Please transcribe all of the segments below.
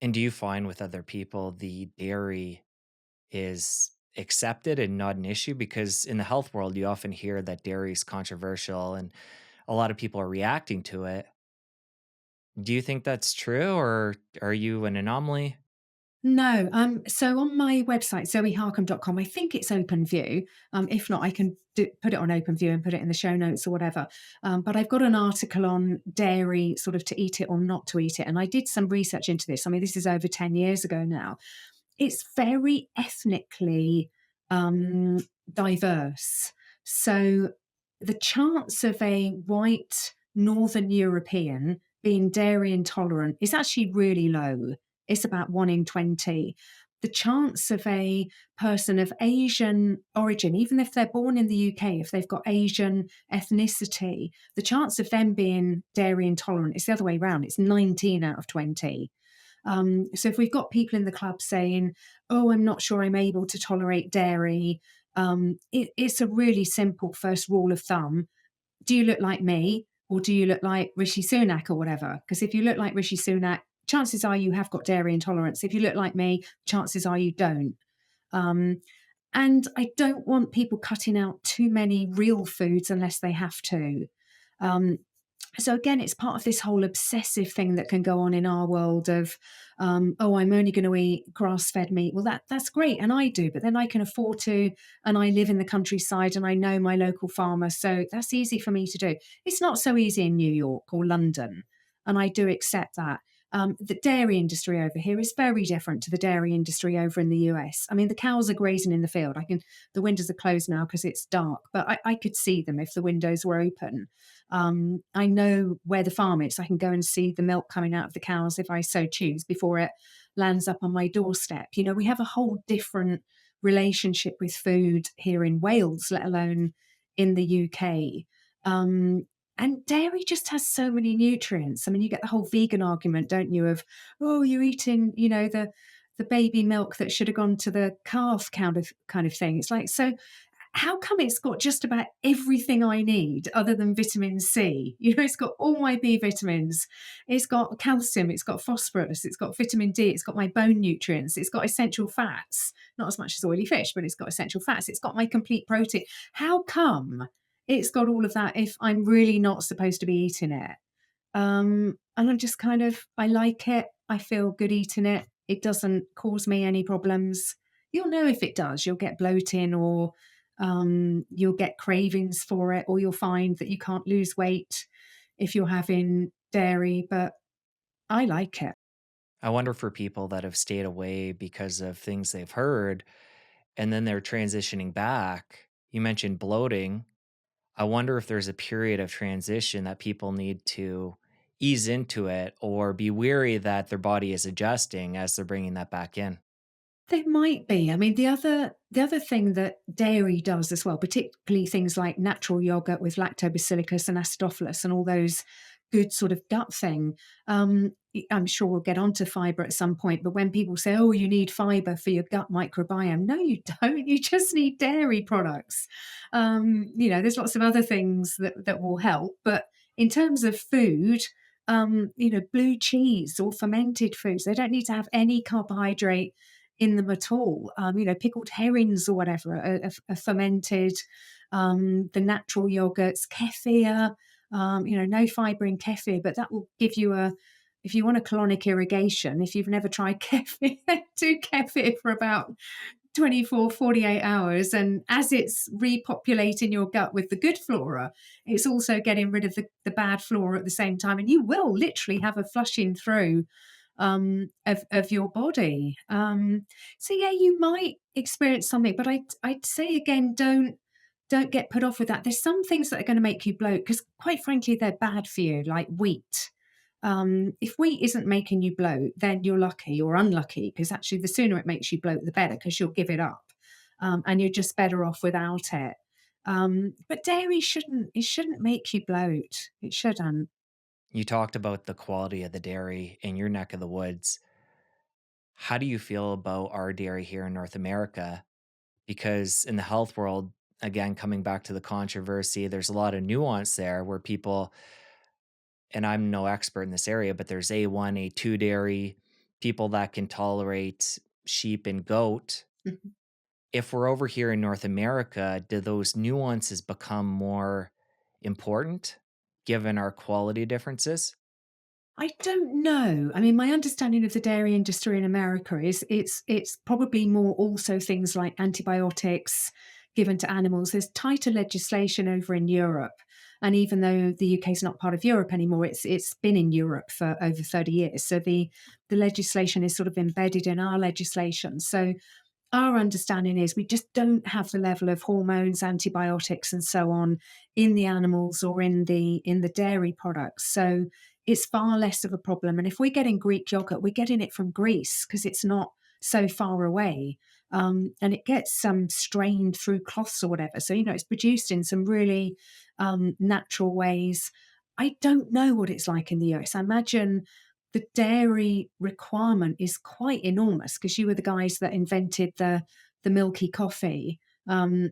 And do you find with other people the dairy is accepted and not an issue? Because in the health world, you often hear that dairy is controversial and a lot of people are reacting to it. Do you think that's true or are you an anomaly? No, so on my website, zoeharcombe.com, I think it's open view. If not, I can put it on open view and put it in the show notes or whatever. But I've got an article on dairy, sort of to eat it or not to eat it. And I did some research into this. I mean, this is over 10 years ago now. It's very ethnically um, diverse. So the chance of a white Northern European being dairy intolerant is actually really low. It's about 1 in 20. The chance of a person of Asian origin, even if they're born in the UK, if they've got Asian ethnicity, the chance of them being dairy intolerant is the other way around. It's 19 out of 20. So if we've got people in the club saying, "Oh, I'm not sure I'm able to tolerate dairy," it's a really simple first rule of thumb. Do you look like me, or do you look like Rishi Sunak or whatever? Because if you look like Rishi Sunak, chances are you have got dairy intolerance. If you look like me, chances are you don't. Um, and I don't want people cutting out too many real foods unless they have to. Um, so again, it's part of this whole obsessive thing that can go on in our world of, oh, I'm only going to eat grass-fed meat. Well, that's great, and I do, but then I can afford to, and I live in the countryside, and I know my local farmer, so that's easy for me to do. It's not so easy in New York or London, and I do accept that. The dairy industry over here is very different to the dairy industry over in the US. I mean, the cows are grazing in the field. The windows are closed now because it's dark, but I could see them if the windows were open. I know where the farm is. I can go and see the milk coming out of the cows if I so choose before it lands up on my doorstep. You know, we have a whole different relationship with food here in Wales, let alone in the UK. Um, and dairy just has so many nutrients. I mean, you get the whole vegan argument, don't you? Of, oh, you're eating, the baby milk that should have gone to the calf kind of thing. It's like, so how come it's got just about everything I need other than vitamin C? You know, it's got all my B vitamins, it's got calcium, it's got phosphorus, it's got vitamin D, it's got my bone nutrients, it's got essential fats, not as much as oily fish, but it's got essential fats, it's got my complete protein. How come it's got all of that if I'm really not supposed to be eating it? And I'm just kind of, I like it. I feel good eating it. It doesn't cause me any problems. You'll know if it does. You'll get bloating or you'll get cravings for it, or you'll find that you can't lose weight if you're having dairy. But I like it. I wonder for people that have stayed away because of things they've heard and then they're transitioning back. You mentioned bloating. I wonder if there's a period of transition that people need to ease into it or be weary that their body is adjusting as they're bringing that back in. There might be. I mean, the other thing that dairy does as well, particularly things like natural yogurt with lactobacillus and acidophilus and all those good sort of gut thing. I'm sure we'll get onto fiber at some point, but when people say, "Oh, you need fiber for your gut microbiome," no, you don't. You just need dairy products. There's lots of other things that will help, but in terms of food. Blue cheese or fermented foods, they don't need to have any carbohydrate in them at all. Pickled herrings or whatever are fermented. The natural yogurts, kefir. No fiber in kefir, but that will give you a. If you want a colonic irrigation, if you've never tried kefir, do kefir for about 24, 48 hours. And as it's repopulating your gut with the good flora, it's also getting rid of the bad flora at the same time. And you will literally have a flushing through of your body. So yeah, you might experience something, but I'd say again, don't get put off with that. There's some things that are going to make you bloat because, quite frankly, they're bad for you, like wheat. If wheat isn't making you bloat, then you're lucky or unlucky because actually, the sooner it makes you bloat, the better because you'll give it up, and you're just better off without it. But dairy shouldn't make you bloat. It shouldn't. You talked about the quality of the dairy in your neck of the woods. How do you feel about our dairy here in North America? Because in the health world, again, coming back to the controversy, there's a lot of nuance there where people, and I'm no expert in this area, but there's A1, A2 dairy. people that can tolerate sheep and goat. Mhm. If we're over here in North America, do those nuances become more important given our quality differences? I don't know. I mean, my understanding of the dairy industry in America is it's probably more also things like antibiotics given to animals. There's tighter legislation over in Europe. And even though the UK is not part of Europe anymore, it's been in Europe for over 30 years. So the legislation is sort of embedded in our legislation. So our understanding is we just don't have the level of hormones, antibiotics, and so on in the animals or in the dairy products. So it's far less of a problem. And if we're getting Greek yogurt, we're getting it from Greece because it's not so far away. And it gets strained through cloths or whatever. So, it's produced in some really natural ways. I don't know what it's like in the US. I imagine the dairy requirement is quite enormous because you were the guys that invented the milky coffee, um,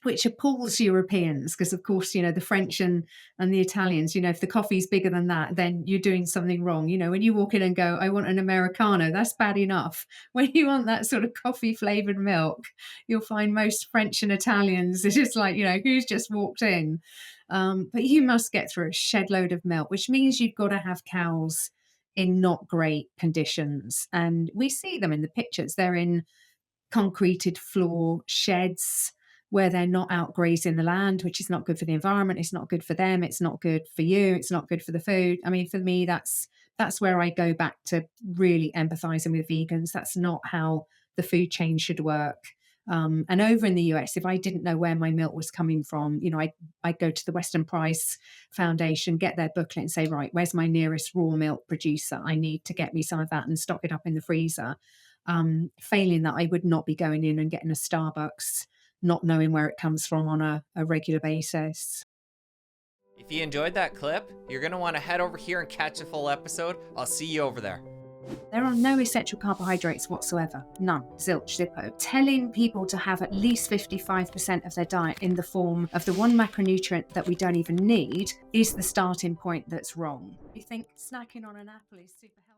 which appalls Europeans because, of course, the French and the Italians, if the coffee's bigger than that, then you're doing something wrong. When you walk in and go, I want an Americano, that's bad enough. When you want that sort of coffee flavored milk, you'll find most French and Italians are just like, who's just walked in? But you must get through a shed load of milk, which means you've got to have cows in not great conditions. And we see them in the pictures. They're in concreted floor sheds where they're not out grazing the land, which is not good for the environment. It's not good for them. It's not good for you. It's not good for the food. I mean, for me, that's where I go back to really empathizing with vegans. That's not how the food chain should work. And over in the US, if I didn't know where my milk was coming from, I'd go to the Western Price Foundation, get their booklet and say, right, where's my nearest raw milk producer? I need to get me some of that and stock it up in the freezer. Failing that, I would not be going in and getting a Starbucks, not knowing where it comes from on a regular basis. If you enjoyed that clip, you're going to want to head over here and catch a full episode. I'll see you over there. There are no essential carbohydrates whatsoever. None. Zilch, zippo. Telling people to have at least 55% of their diet in the form of the one macronutrient that we don't even need is the starting point that's wrong. You think snacking on an apple is super healthy.